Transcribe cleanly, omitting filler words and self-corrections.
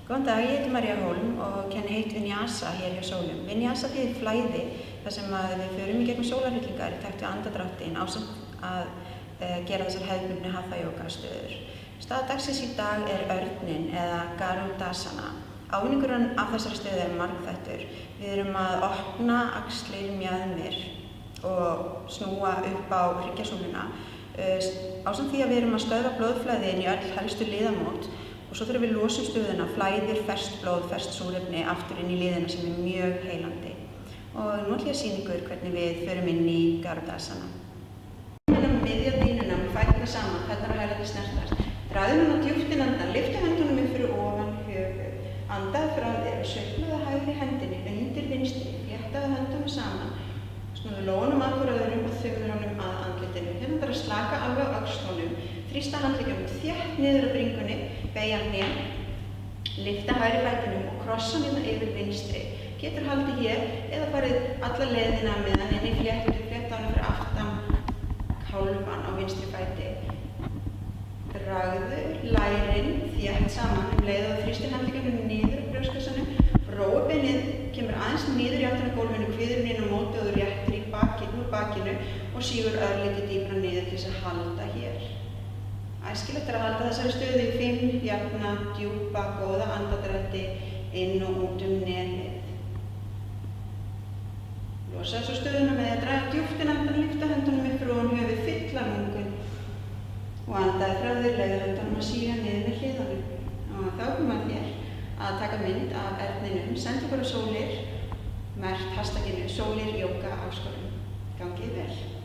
Góðan dag, ég heiti María Hólm og kenni heitt Vinyasa hér hjá Sólum. Vinyasa þýðir flæði, þar sem við förum í gegnum sólarhyllingar í takt við andardráttinn ásamt að gera þessar hefðbundnu hatha yoga stöður. Staða dagsins í dag er örninn eða Garudasana. Ávinningurinn af þessari stöðu er margþættur. Við erum að opna axlir, mjaðmir og snúa upp á hryggjasúluna. Ásamt því að við erum að stöðva blóðflæði inn í öll helstu liðamót. Og svo þegar við losum stöðuna flæðir ferskt blóð, ferskt súrefni aftur inn í liðina sem er mjög heilandi. Og nú ætla ég að sýna ykkur hvernig við förum inn í Garudasana. Miðja dýnuna með fæturna saman, fæturnar og hælarnir snertast. Dragðu núna djúpt inn andann, lyftu höndunum upp fyrir ofan höfuð. Andaðu frá þér og sveiflaðu hægri hendinni undir vinstri, fléttaðu höndunum saman. Snúðu lónum að hvor öðrum og þumlunum að andlitinu. Hérna bara slaka alveg á öxlunum. Þrýsta handleggjónum þétt niður á bringunni, beygja hnén, lyfta hægri fætinum og krossa hérna yfir vinstri. Getur haldið hér eða farið alla leiðina meðan inn í fléttu, fléttanum fyrir aftan kálfann á vinstri fæti. Dragðu lærin þétt saman leið og þrýstir handleggjónum niður á brjóstkassanum. Rófbeinið kemur aðeins niður í áttina á gólfinu, kviðurinn inn á móti og þú réttir í bakinu og sígur örlítið dýpra niður til þess að halda hér. Æskilegt að halda þessari stöðu í 5 jafna, djúpa, góða andardrætti inn og út nefið. Losa þessu stöðuna með að draga djúpt inn andann, lyfta höndunum upp fyrir ofan höfuð, fylla lungun og andaðu frá þér, leyfðu höndunum að síga niður með hliðunum. Og þá komum að þér að taka mynd af erninum, sendi okkur á Sólir, merkt hashtaginu Sólir Yoga Áskorun. Gangið vel.